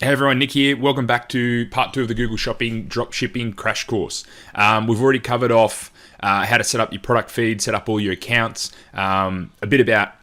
Hey everyone, Nick here. Welcome back to part 2 of the Google Shopping Dropshipping Crash Course. We've already covered off how to set up your product feed, set up all your accounts, a bit about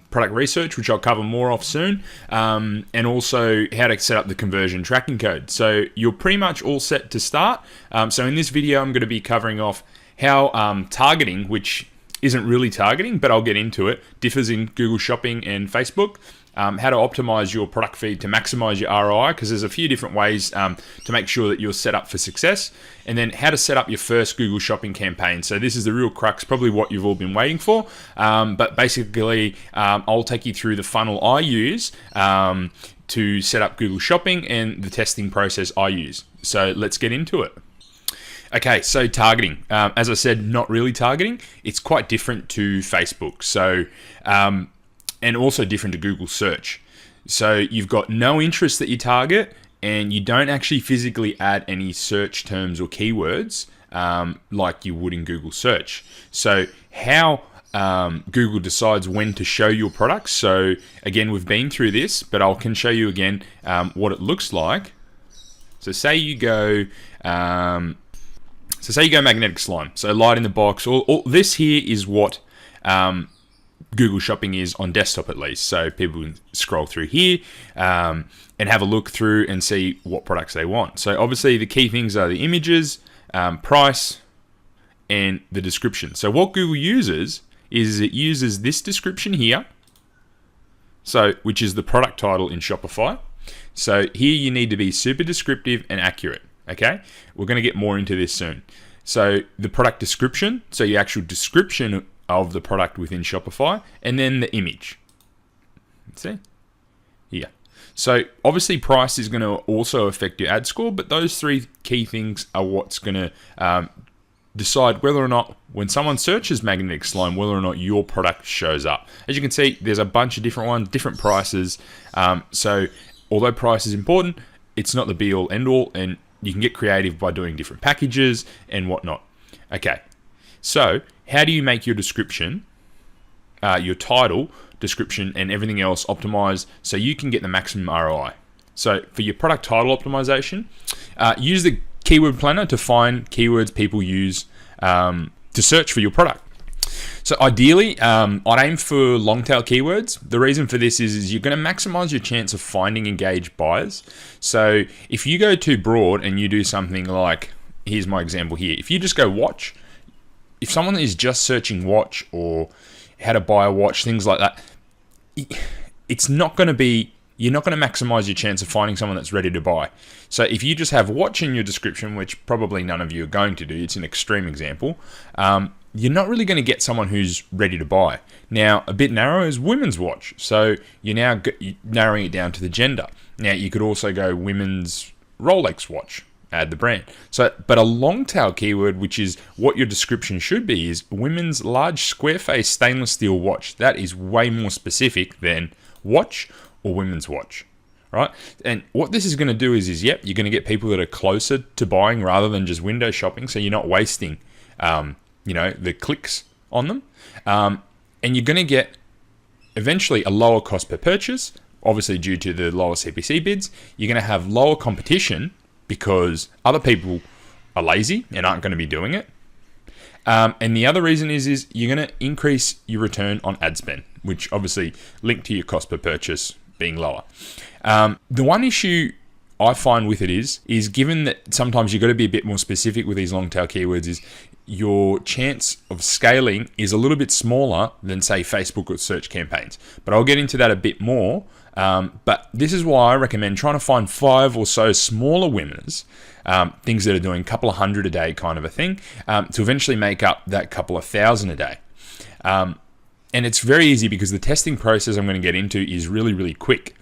product research, which I'll cover more of soon, and also how to set up the conversion tracking code. So you're pretty much all set to start. So in this video, I'm going to be covering off how targeting, which isn't really targeting, but I'll get into it, differs in Google Shopping and Facebook. How to optimize your product feed to maximize your ROI, because there's a few different ways to make sure that you're set up for success, and then how to set up your first Google Shopping campaign. So this is the real crux, probably what you've all been waiting for, but basically I'll take you through the funnel I use to set up Google Shopping and the testing process I use. So let's get into it. Okay, so targeting. As I said, not really targeting. It's quite different to Facebook. So and also different to Google search. So you've got no interest that you target, and you don't actually physically add any search terms or keywords like you would in Google search. So how Google decides when to show your products. So again, we've been through this, but I can show you again what it looks like. So say you go magnetic slime. So light in the box. All this here is what Google Shopping is on desktop, at least. So people can scroll through here and have a look through and see what products they want. So obviously the key things are the images, price, and the description. So what Google uses is it uses this description here, so which is the product title in Shopify. So here you need to be super descriptive and accurate. Okay, we're going to get more into this soon. So the product description, so your actual description of the product within Shopify, and then the image. See? Yeah. So obviously price is going to also affect your ad score, but those three key things are what's going to decide whether or not, when someone searches magnetic slime, whether or not your product shows up. As you can see, there's a bunch of different ones, different prices. So although price is important, it's not the be all end all, and you can get creative by doing different packages and whatnot. Okay. So how do you make your description, your title, description, and everything else optimized so you can get the maximum ROI? So for your product title optimization, use the keyword planner to find keywords people use to search for your product. So ideally, I'd aim for long tail keywords. The reason for this is you're going to maximize your chance of finding engaged buyers. So if you go too broad and you do something like, here's my example here. If you just go watch, if someone is just searching watch or how to buy a watch, things like that, it's not going to be, you're not going to maximize your chance of finding someone that's ready to buy. So if you just have watch in your description, which probably none of you are going to do, it's an extreme example, you're not really going to get someone who's ready to buy. Now, a bit narrow is women's watch. So you're now narrowing it down to the gender. Now, you could also go women's Rolex watch. Add the brand. So, but a long tail keyword, which is what your description should be, is women's large square face stainless steel watch. That is way more specific than watch or women's watch, right? And what this is going to do is you're going to get people that are closer to buying rather than just window shopping. So you're not wasting, the clicks on them, and you're going to get eventually a lower cost per purchase. Obviously, due to the lower CPC bids, you're going to have lower competition, because other people are lazy and aren't going to be doing it. And the other reason is you're going to increase your return on ad spend, which obviously linked to your cost per purchase being lower. The one issue I find with it is given that sometimes you've got to be a bit more specific with these long tail keywords, is your chance of scaling is a little bit smaller than, say, Facebook or search campaigns. But I'll get into that a bit more. But this is why I recommend trying to find 5 or so smaller winners, things that are doing a couple of hundred a day kind of a thing, to eventually make up that couple of thousand a day. And it's very easy because the testing process I'm going to get into is really, really quick.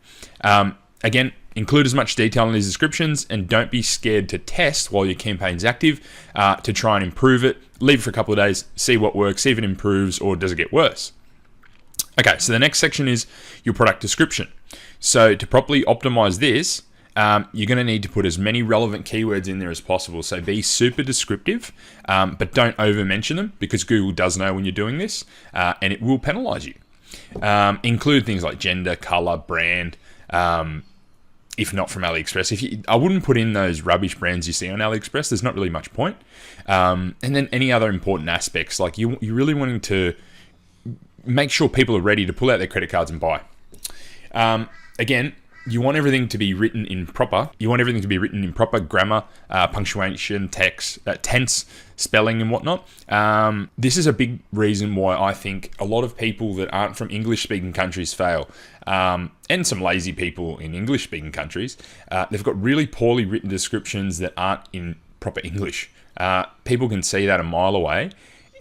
Again, include as much detail in these descriptions, and don't be scared to test while your campaign's active to try and improve it. Leave it for a couple of days, see what works, see if it improves or does it get worse. Okay, so the next section is your product description. So to properly optimize this, you're going to need to put as many relevant keywords in there as possible. So be super descriptive, but don't over mention them, because Google does know when you're doing this, and it will penalize you. Include things like gender, color, brand, if not from AliExpress. I wouldn't put in those rubbish brands you see on AliExpress. There's not really much point. And then any other important aspects, like you're really wanting to make sure people are ready to pull out their credit cards and buy. Again, you want everything to be written in proper. You want everything to be written in proper grammar, punctuation, text, tense, spelling, and whatnot. This is a big reason why I think a lot of people that aren't from English-speaking countries fail, and some lazy people in English-speaking countries. They've got really poorly written descriptions that aren't in proper English. People can see that a mile away,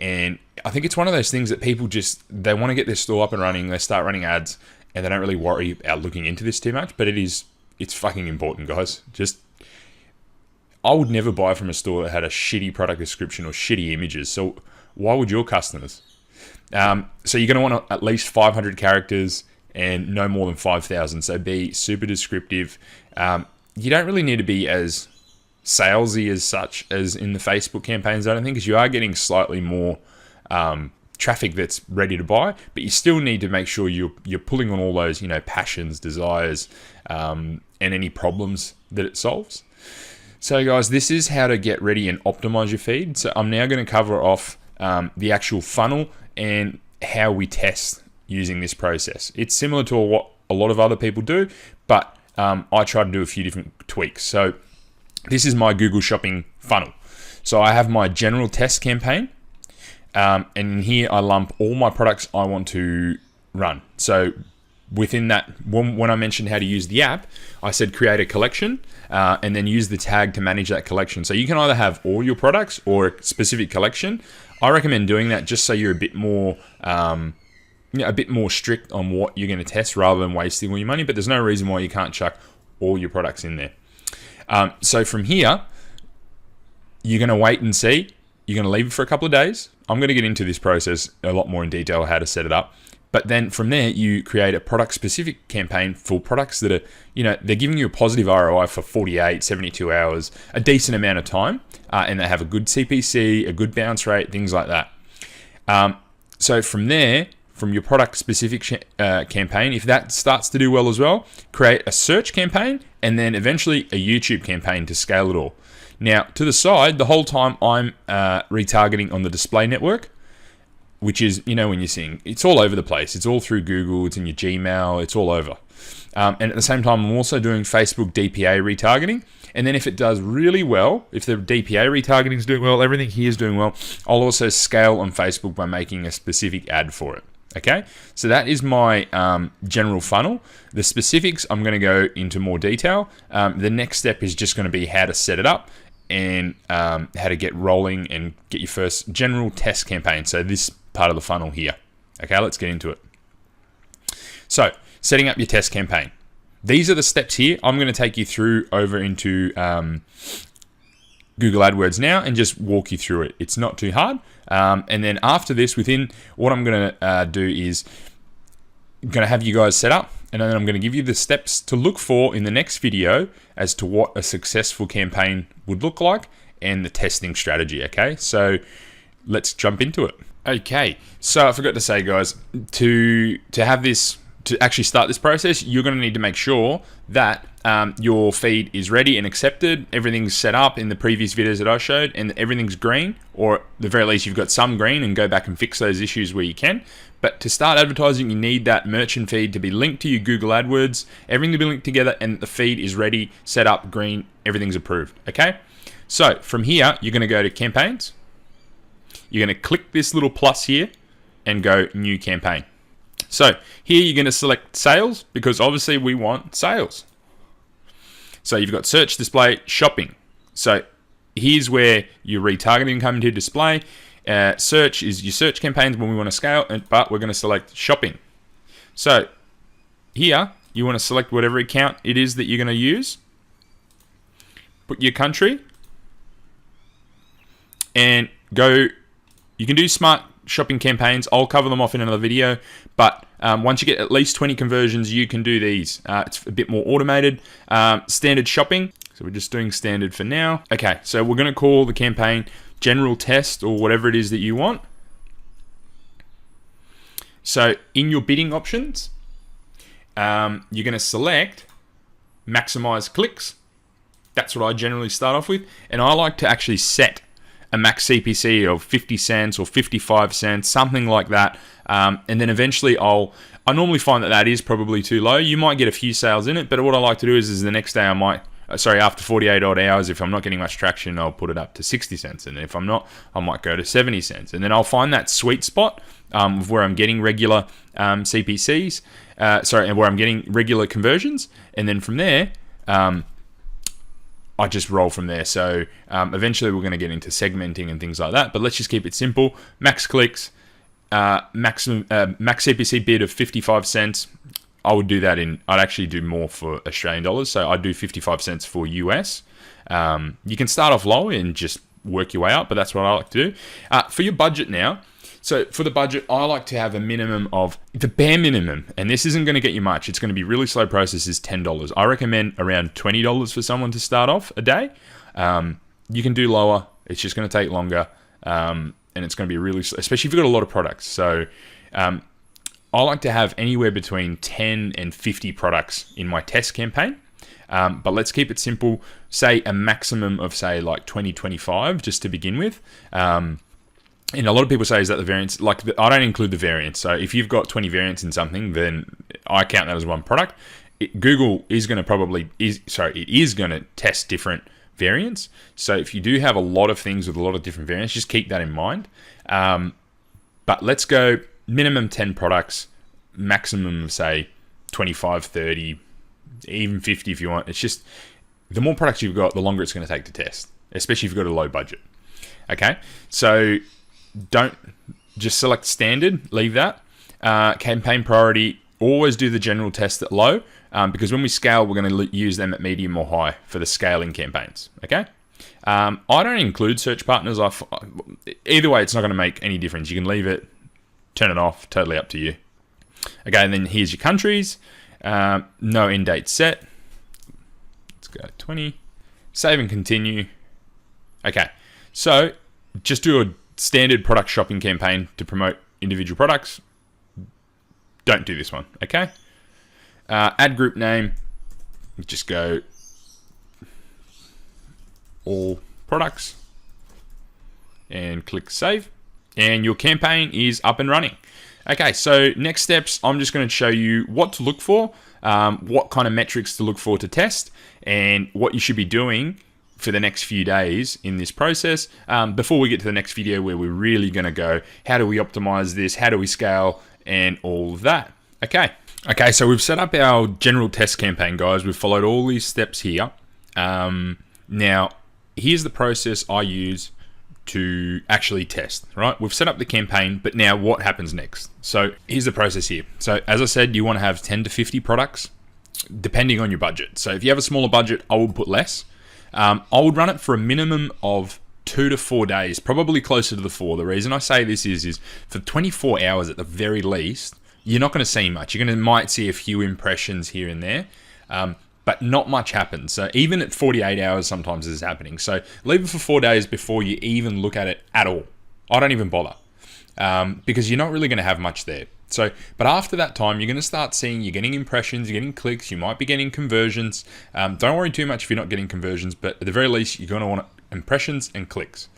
and I think it's one of those things that people they want to get their store up and running. They start running ads, and they don't really worry about looking into this too much, but it's fucking important, guys. I would never buy from a store that had a shitty product description or shitty images. So why would your customers? So you're going to want at least 500 characters and no more than 5,000. So be super descriptive. You don't really need to be as salesy as such as in the Facebook campaigns, I don't think, because you are getting slightly more traffic that's ready to buy, but you still need to make sure you're pulling on all those, passions, desires, and any problems that it solves. So guys, this is how to get ready and optimize your feed. So I'm now going to cover off the actual funnel and how we test using this process. It's similar to what a lot of other people do, but I try to do a few different tweaks. So this is my Google Shopping funnel. So I have my general test campaign. And in here, I lump all my products I want to run. So within that, when I mentioned how to use the app, I said create a collection and then use the tag to manage that collection. So you can either have all your products or a specific collection. I recommend doing that just so you're a bit more strict on what you're going to test rather than wasting all your money. But there's no reason why you can't chuck all your products in there. So from here, you're going to wait and see. You're going to leave it for a couple of days. I'm going to get into this process a lot more in detail, how to set it up. But then from there, you create a product-specific campaign for products that are, they're giving you a positive ROI for 48, 72 hours, a decent amount of time, and they have a good CPC, a good bounce rate, things like that. So from there, from your product-specific campaign, if that starts to do well as well, create a search campaign, and then eventually a YouTube campaign to scale it all. Now, to the side, the whole time I'm retargeting on the display network, which is, when you're seeing, it's all over the place. It's all through Google, it's in your Gmail, it's all over. And at the same time, I'm also doing Facebook DPA retargeting. And then if it does really well, if the DPA retargeting is doing well, everything here is doing well, I'll also scale on Facebook by making a specific ad for it. Okay, so that is my general funnel. The specifics, I'm going to go into more detail. The next step is just going to be how to set it up and how to get rolling and get your first general test campaign. So this part of the funnel here. Okay, let's get into it. So setting up your test campaign. These are the steps here. I'm going to take you through over into Google AdWords now and just walk you through it. It's not too hard. And then after this, what I'm going to do is I'm going to have you guys set up, and then I'm going to give you the steps to look for in the next video as to what a successful campaign would look like and the testing strategy. Okay, so let's jump into it. Okay, so I forgot to say, guys, to have this, to actually start this process, you're going to need to make sure that your feed is ready and accepted. Everything's set up in the previous videos that I showed, and everything's green, or at the very least, you've got some green, and go back and fix those issues where you can. But to start advertising, you need that merchant feed to be linked to your Google AdWords, everything to be linked together, and the feed is ready, set up, green, everything's approved. Okay, so from here, you're going to go to campaigns. You're going to click this little plus here and go new campaign. So here you're going to select sales, because obviously we want sales. So you've got search, display, shopping. So here's where your retargeting come into display. Search is your search campaigns when we want to scale, but we're going to select shopping. So here you want to select whatever account it is that you're going to use. Put your country and go. You can do smart shopping campaigns. I'll cover them off in another video, but once you get at least 20 conversions, you can do these. It's a bit more automated. Standard shopping. So we're just doing standard for now. Okay, so we're going to call the campaign general test or whatever it is that you want. So in your bidding options, you're going to select maximize clicks. That's what I generally start off with. And I like to actually set a max CPC of 50 cents or 55 cents, something like that. And then eventually I normally find that is probably too low. You might get a few sales in it, but what I like to do is the next day after 48 odd hours, if I'm not getting much traction, I'll put it up to 60 cents. And if I'm not, I might go to 70 cents. And then I'll find that sweet spot of where I'm getting regular CPCs, and where I'm getting regular conversions. And then from there, I just roll from there. So eventually we're going to get into segmenting and things like that. But let's just keep it simple. Max clicks, max CPC bid of 55 cents. I would do that I'd actually do more for Australian dollars. So I'd do 55 cents for US. You can start off low and just work your way up, but that's what I like to do. For your budget now, so for the budget, I like to have a minimum of, the bare minimum, and this isn't going to get you much, it's going to be really slow process, is $10. I recommend around $20 for someone to start off a day. You can do lower, it's just going to take longer, and it's going to be really, especially if you've got a lot of products. So I like to have anywhere between 10 and 50 products in my test campaign. But let's keep it simple. Say a maximum of, say, like 20, 25 just to begin with. And a lot of people say, is that the variance? I don't include the variance. So if you've got 20 variants in something, then I count that as one product. Google is going to test different variants. So if you do have a lot of things with a lot of different variants, just keep that in mind. But let's go minimum 10 products, maximum of, say, 25, 30, even 50 if you want. It's just, the more products you've got, the longer it's going to take to test, especially if you've got a low budget. Okay, so don't just select standard, leave that. Campaign priority, always do the general test at low, because when we scale, we're going to use them at medium or high for the scaling campaigns. Okay, I don't include search partners. Either way, it's not going to make any difference. You can leave it, turn it off, totally up to you. Okay, and then here's your countries. No end date set. Let's go 20. Save and continue. Okay, so just do a standard product shopping campaign to promote individual products. Don't do this one, okay? Add group name. Just go all products and click save. And your campaign is up and running. Okay, so next steps, I'm just going to show you what to look for, what kind of metrics to look for to test, and what you should be doing for the next few days in this process, before we get to the next video where we're really going to go, how do we optimize this, how do we scale, and all of that. Okay, so we've set up our general test campaign, guys. We've followed all these steps here. Now, here's the process I use to actually test, right? We've set up the campaign, but now what happens next? So here's the process here. So as I said, you want to have 10 to 50 products, depending on your budget. So if you have a smaller budget, I would put less. I would run it for a minimum of 2 to 4 days, probably closer to the 4. The reason I say this is for 24 hours at the very least, you're not going to see much. Might see a few impressions here and there, but not much happens. So even at 48 hours, sometimes this is happening. So leave it for 4 days before you even look at it at all. I don't even bother, because you're not really going to have much there. So, but after that time, you're going to start seeing, you're getting impressions, you're getting clicks, you might be getting conversions. Don't worry too much if you're not getting conversions, but at the very least, you're going to want impressions and clicks.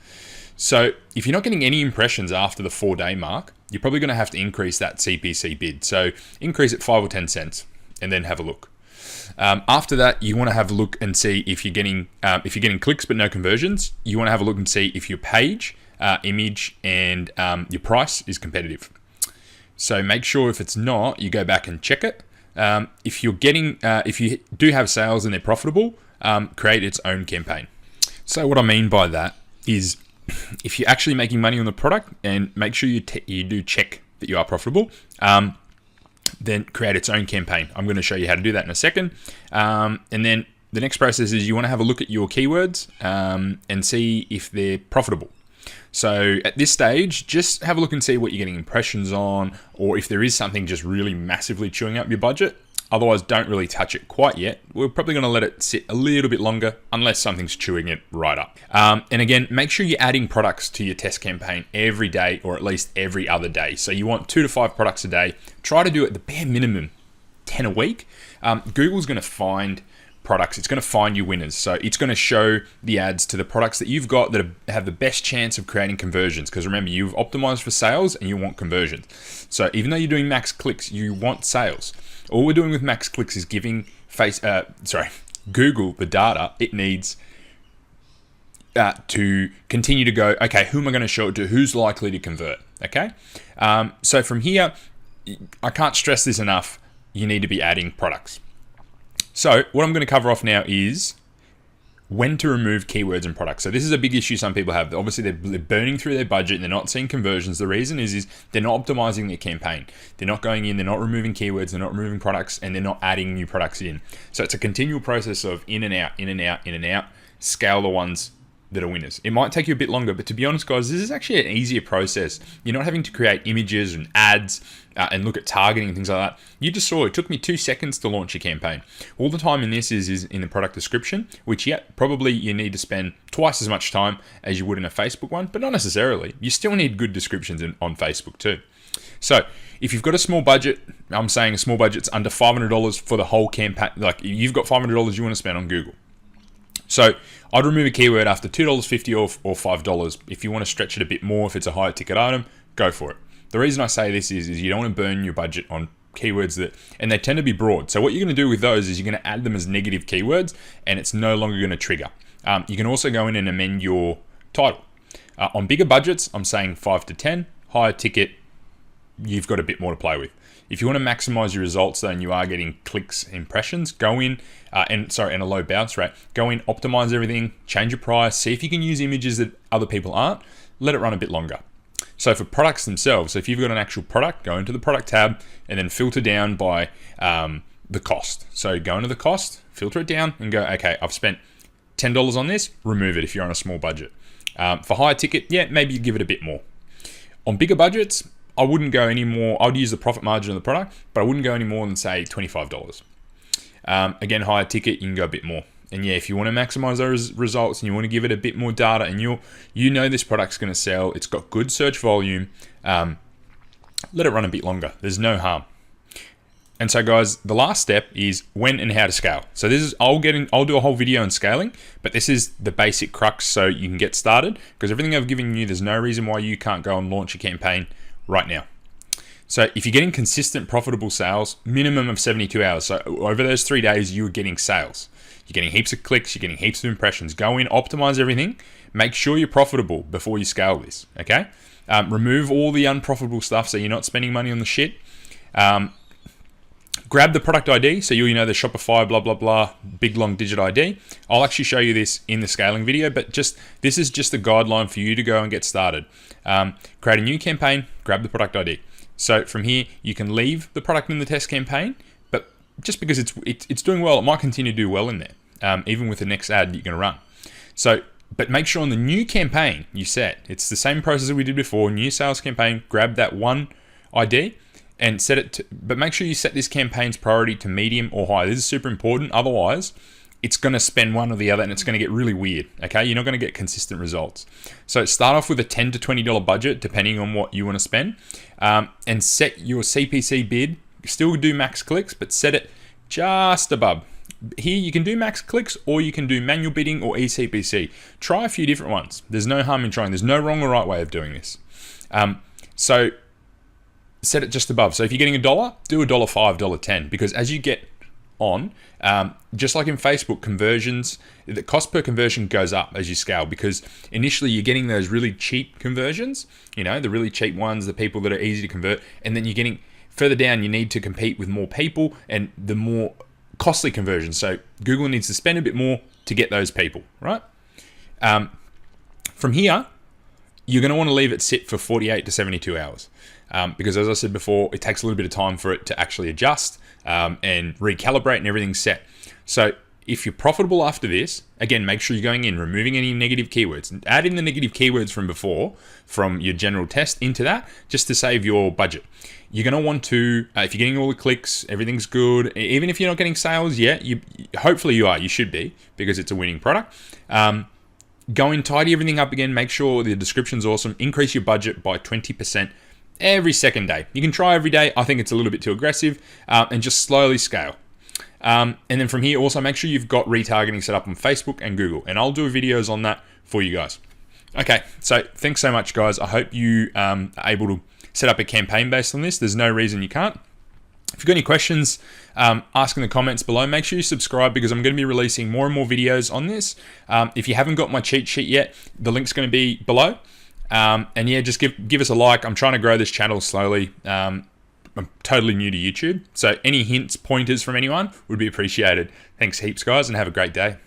So if you're not getting any impressions after the 4 day mark, you're probably going to have to increase that CPC bid. So increase it 5 or 10 cents and then have a look. After that, you want to have a look and see if you're getting clicks but no conversions. You want to have a look and see if your page, image, and your price is competitive. So make sure if it's not, you go back and check it. If you do have sales and they're profitable, create its own campaign. So what I mean by that is, if you're actually making money on the product, and make sure you do check that you are profitable, then create its own campaign. I'm going to show you how to do that in a second. And then the next process is you want to have a look at your keywords and see if they're profitable. So at this stage, just have a look and see what you're getting impressions on, or if there is something just really massively chewing up your budget. Otherwise, don't really touch it quite yet. We're probably going to let it sit a little bit longer unless something's chewing it right up. And again, make sure you're adding products to your test campaign every day, or at least every other day. So you want 2 to 5 products a day. Try to do it the bare minimum 10 a week. Google's going to find products. It's going to find you winners. So it's going to show the ads to the products that you've got that have the best chance of creating conversions. Because remember, you've optimized for sales and you want conversions. So even though you're doing max clicks, you want sales. All we're doing with max clicks is giving Google the data it needs to continue to go, okay, who am I going to show it to? Who's likely to convert? Okay. So from here, I can't stress this enough. You need to be adding products. So what I'm going to cover off now is when to remove keywords and products. So this is a big issue some people have. Obviously, they're burning through their budget and they're not seeing conversions. The reason is they're not optimizing their campaign. They're not going in, they're not removing keywords, they're not removing products, and they're not adding new products in. So it's a continual process of in and out, in and out, in and out. Scale the ones that are winners. It might take you a bit longer, but to be honest, guys, this is actually an easier process. You're not having to create images and ads and look at targeting and things like that. You just saw it took me 2 seconds to launch a campaign. All the time in this is in the product description, which probably you need to spend twice as much time as you would in a Facebook one, but not necessarily. You still need good descriptions on Facebook too. So if you've got a small budget, I'm saying a small budget's under $500 for the whole campaign. Like you've got $500 you want to spend on Google. So I'd remove a keyword after $2.50 or $5. If you want to stretch it a bit more, if it's a higher ticket item, go for it. The reason I say this is you don't want to burn your budget on keywords and they tend to be broad. So what you're going to do with those is you're going to add them as negative keywords and it's no longer going to trigger. You can also go in and amend your title. On bigger budgets, I'm saying 5 to 10, higher ticket, you've got a bit more to play with. If you want to maximize your results though, and you are getting clicks, impressions, go in, and a low bounce rate, go in, optimize everything, change your price, see if you can use images that other people aren't, let it run a bit longer. So for products themselves, if you've got an actual product, go into the product tab and then filter down by the cost. So go into the cost, filter it down and go, okay, I've spent $10 on this, remove it if you're on a small budget. For higher ticket, maybe you give it a bit more. On bigger budgets, I wouldn't go any more. I'd use the profit margin of the product, but I wouldn't go any more than say $25. Again, higher ticket, you can go a bit more. And if you want to maximize those results and you want to give it a bit more data and you know this product's going to sell, it's got good search volume, let it run a bit longer. There's no harm. And so guys, the last step is when and how to scale. So this is, I'll do a whole video on scaling, but this is the basic crux so you can get started, because everything I've given you, there's no reason why you can't go and launch a campaign right now. So if you're getting consistent profitable sales, minimum of 72 hours. So over those 3 days, you're getting sales. You're getting heaps of clicks, you're getting heaps of impressions. Go in, optimize everything, make sure you're profitable before you scale this, okay? Remove all the unprofitable stuff so you're not spending money on the shit. Grab the product ID, so you know the Shopify, blah, blah, blah, big long digit ID. I'll actually show you this in the scaling video, but this is just a guideline for you to go and get started. Create a new campaign, grab the product ID. So from here, you can leave the product in the test campaign, but just because it's doing well, it might continue to do well in there, even with the next ad you're gonna run. So, but make sure on the new campaign you set, it's the same process that we did before, new sales campaign, grab that one ID, and set it to, but make sure you set this campaign's priority to medium or high. This is super important. Otherwise, it's going to spend one or the other and it's going to get really weird. Okay. You're not going to get consistent results. So start off with a $10 to $20 budget, depending on what you want to spend, and set your CPC bid. Still do max clicks, but set it just above. Here you can do max clicks or you can do manual bidding or eCPC. Try a few different ones. There's no harm in trying. There's no wrong or right way of doing this. So set it just above. So if you're getting $1, do $1.05, $1.10, because as you get on, just like in Facebook, conversions, the cost per conversion goes up as you scale, because initially you're getting those really cheap conversions, the really cheap ones, the people that are easy to convert, and then you're getting further down, you need to compete with more people and the more costly conversions. So Google needs to spend a bit more to get those people, right? From here, you're going to want to leave it sit for 48 to 72 hours. Because as I said before, it takes a little bit of time for it to actually adjust and recalibrate and everything's set. So if you're profitable after this, again, make sure you're going in, removing any negative keywords, add in the negative keywords from before, from your general test into that, just to save your budget. You're going to want to, if you're getting all the clicks, everything's good, even if you're not getting sales yet, hopefully you are, you should be, because it's a winning product. Go in, tidy everything up again, make sure the description's awesome, increase your budget by 20% every second day. You can try every day. I think it's a little bit too aggressive, and just slowly scale. And then from here, also make sure you've got retargeting set up on Facebook and Google, and I'll do videos on that for you guys. Okay, so thanks so much, guys. I hope you are able to set up a campaign based on this. There's no reason you can't. If you've got any questions, ask in the comments below. Make sure you subscribe, because I'm going to be releasing more and more videos on this. If you haven't got my cheat sheet yet, the link's going to be below. And yeah, just give us a like. I'm trying to grow this channel slowly. I'm totally new to YouTube, so any hints, pointers from anyone would be appreciated. Thanks heaps, guys, and have a great day.